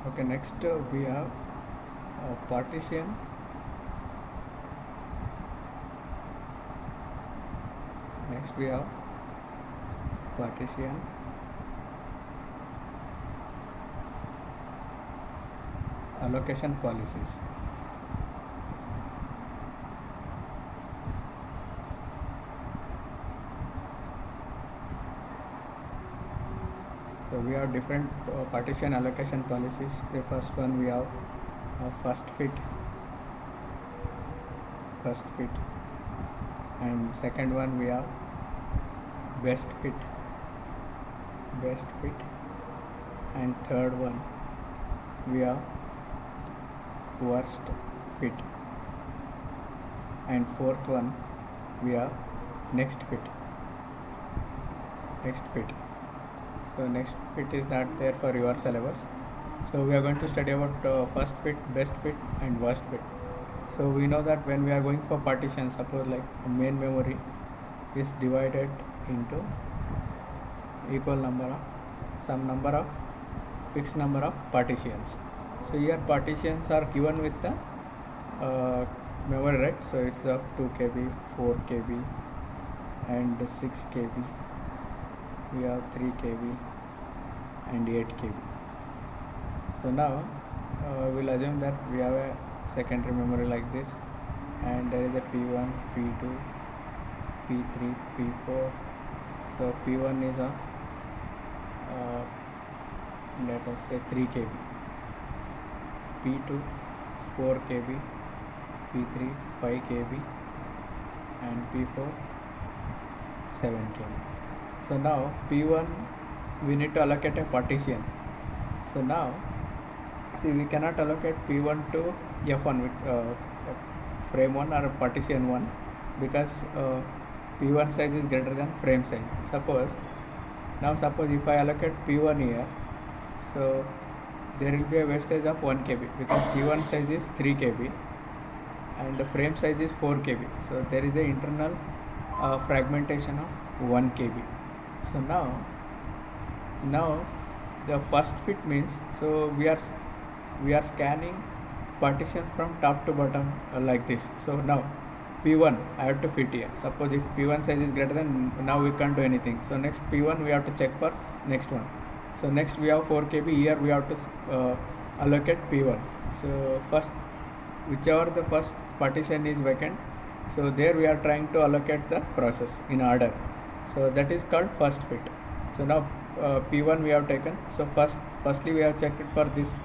Okay, next we have partition. Next we have partition allocation policies. So we have different partition allocation policies. The first one we have first fit, and second one we have best fit, and third one we have worst fit, and fourth one we have next fit. So next fit is not there for your syllabus. So we are going to study about first fit, best fit, and worst fit. So we know that when we are going for partition, suppose like a main memory is divided into equal number of some number of fixed number of partitions. So here partitions are given with the memory, right? So it's of 2 KB, 4 KB, and 6 KB. We have 3 KB and 8 KB. So now we'll assume that we have a secondary memory like this, and there is a P1, P2, P3, P4. So P1 is of let us say 3 KB, P2 4 KB, P3 5 KB, and P4 7 KB. So now P1 we need to allocate a partition. So now see, we cannot allocate P1 to F1 with frame 1 or partition 1 because P1 size is greater than frame size. Suppose if I allocate P1 here, so there will be a wastage of 1 KB because P1 size is 3 KB and the frame size is 4 KB. So there is a internal fragmentation of 1 KB. So now the first fit means, so we are scanning partitions from top to bottom like this. So now P1 I have to fit here. Suppose if P1 size is greater than, now we can't do anything. So next P1 we have to check for next one. So next we have 4 KB, here we have to allocate P1. So first, whichever the first partition is vacant, so there we are trying to allocate the process in order. So that is called first fit. So now P1 we have taken. So firstly we have checked for this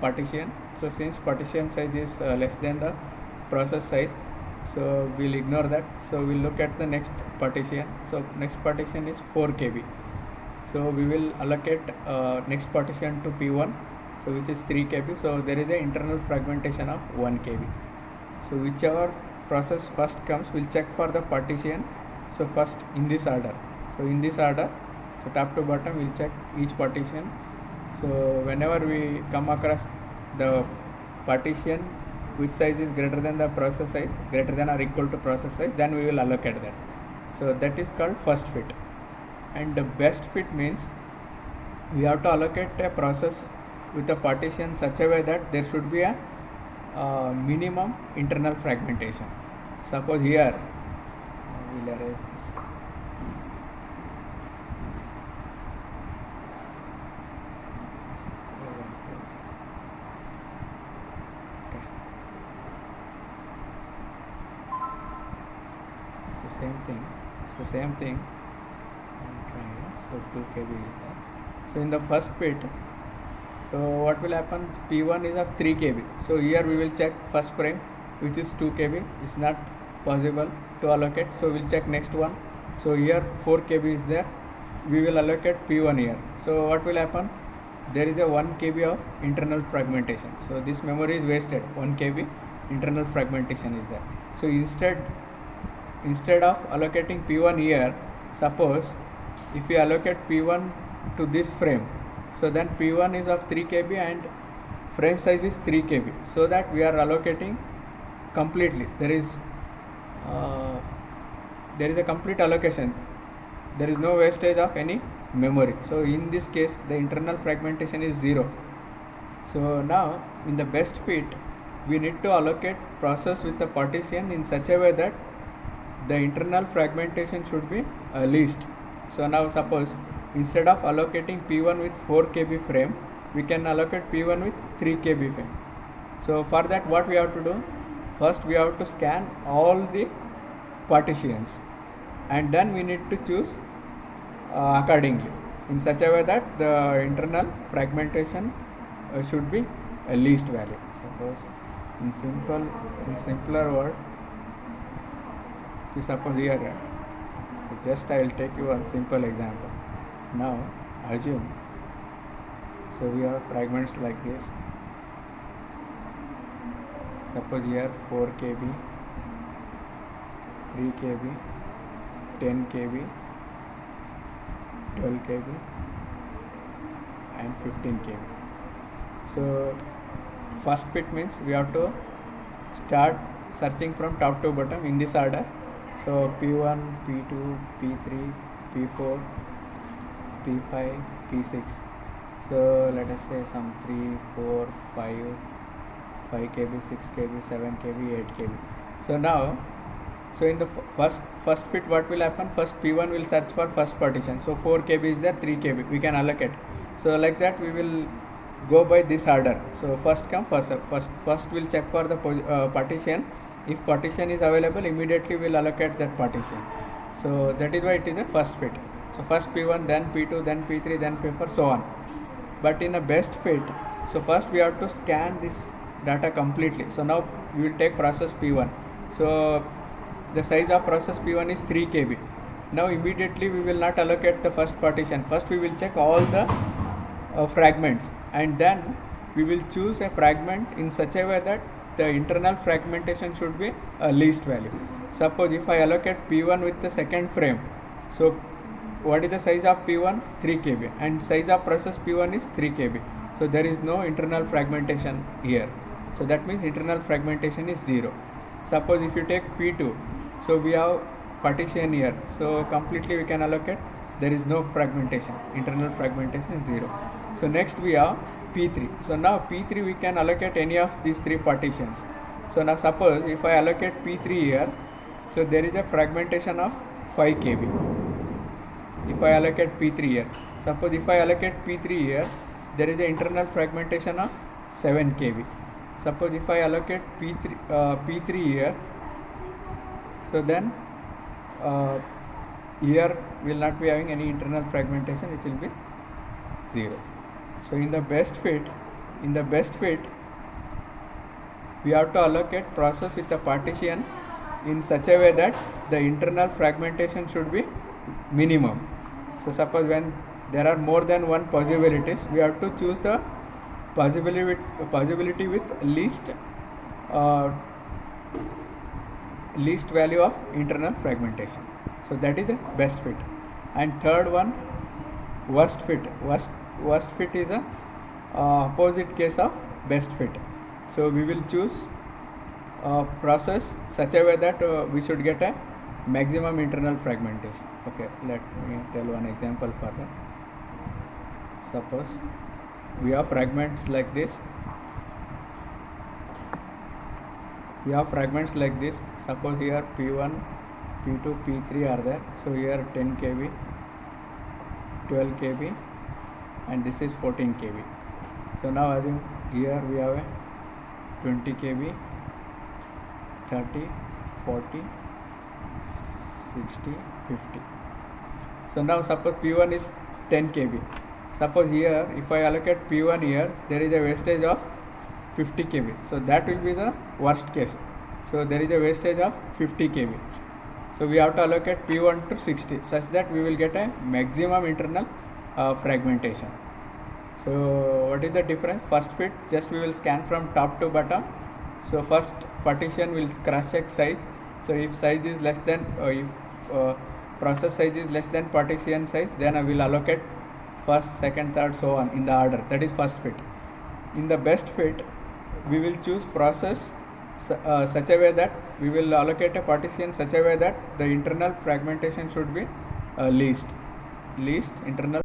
partition. So since partition size is less than the process size, so we'll ignore that. So we'll look at the next partition. So next partition is 4 KB. So we will allocate next partition to P1, so which is 3 KB. So there is an internal fragmentation of 1 KB. So whichever process first comes, we'll check for the partition. So first in this order. So top to bottom we'll check each partition. So whenever we come across the partition which size is greater than the process size, greater than or equal to process size, then we will allocate that. So that is called first fit. And the best fit means we have to allocate a process with a partition such a way that there should be a minimum internal fragmentation. Suppose here we'll erase this. Okay. So same thing. So 2 KB is there. So in the first fit, so what will happen? P1 is of 3 KB. So here we will check first frame which is 2 KB. It's not possible to allocate. So we'll check next one. So here 4 KB is there. We will allocate P1 here. So what will happen? There is a 1 KB of internal fragmentation. So this memory is wasted. 1 KB internal fragmentation is there. So instead of allocating P1 here, suppose if we allocate P1 to this frame, so then P1 is of 3 KB and frame size is 3 KB, so that we are allocating completely. There is a complete allocation. There is no wastage of any memory. So in this case the internal fragmentation is 0. So now in the best fit, we need to allocate process with the partition in such a way that the internal fragmentation should be least. So now suppose instead of allocating P1 with 4 KB frame, we can allocate P1 with 3 KB frame. So for that what we have to do? First we have to scan all the partitions and then we need to choose accordingly in such a way that the internal fragmentation should be a least value. Suppose in simpler word, see suppose here, so just I will take you one simple example. Now assume, so we have fragments like this. Suppose here 4 KB, 3 KB, 10 KB, 12 KB and 15 KB. So first fit means we have to start searching from top to bottom in this order. So P1, P2, P3, P4, P5, P6. So let us say some 3, 4, 5 KB, 6 KB, 7 KB, 8 KB. So now, so in the first fit what will happen? First P1 will search for first partition. So 4 KB is there, 3 KB we can allocate. So like that we will go by this order. So first come first serve. First we'll check for the partition. If partition is available, immediately we'll allocate that partition. So that is why it is a first fit. So first P1, then P2, then P3, then P4, so on. But in a best fit, so first we have to scan this data completely. So now we will take process P1. So the size of process P1 is 3 KB. Now immediately we will not allocate the first partition. First we will check all the fragments and then we will choose a fragment in such a way that the internal fragmentation should be a least value. Suppose if I allocate P1 with the second frame, so what is the size of P1? 3 KB and size of process P1 is 3 KB. So there is no internal fragmentation here. So that means internal fragmentation is 0. Suppose if you take P2, so we have partition here. So completely we can allocate. There is no fragmentation. Internal fragmentation is 0. So next we have P3. So now P3 we can allocate any of these 3 partitions. So now suppose if I allocate P3 here, so there is a fragmentation of 5 KB. If I allocate P3 here, suppose if I allocate P3 here, there is an internal fragmentation of 7 KB. Suppose if I allocate P3 here, so then here will not be having any internal fragmentation, it will be 0. So in the best fit, we have to allocate process with the partition in such a way that the internal fragmentation should be minimum. So suppose when there are more than one possibilities, we have to choose the possibility with least value of internal fragmentation. So that is the best fit. And third one, worst fit. Worst fit is a opposite case of best fit. So we will choose process such a way that we should get a maximum internal fragmentation. Okay, let me tell one example for that. Suppose we have fragments like this. Suppose here P1, P2, P3 are there. So here 10 KB, 12 KB and this is 14 KB. So now assume here we have a 20 KB, 30, 40, 60, 50. So now suppose P1 is 10 KB. Suppose here if I allocate P1 here, there is a wastage of 50 KB. So that will be the worst case. So there is a wastage of 50 KB. So we have to allocate P1 to 60 such that we will get a maximum internal fragmentation. So what is the difference? First fit, just we will scan from top to bottom. So first partition will cross check size. So if size is less than process size is less than partition size, then I will allocate first, second, third, so on in the order. That is first fit. In the best fit, we will choose process such a way that we will allocate a partition such a way that the internal fragmentation should be least internal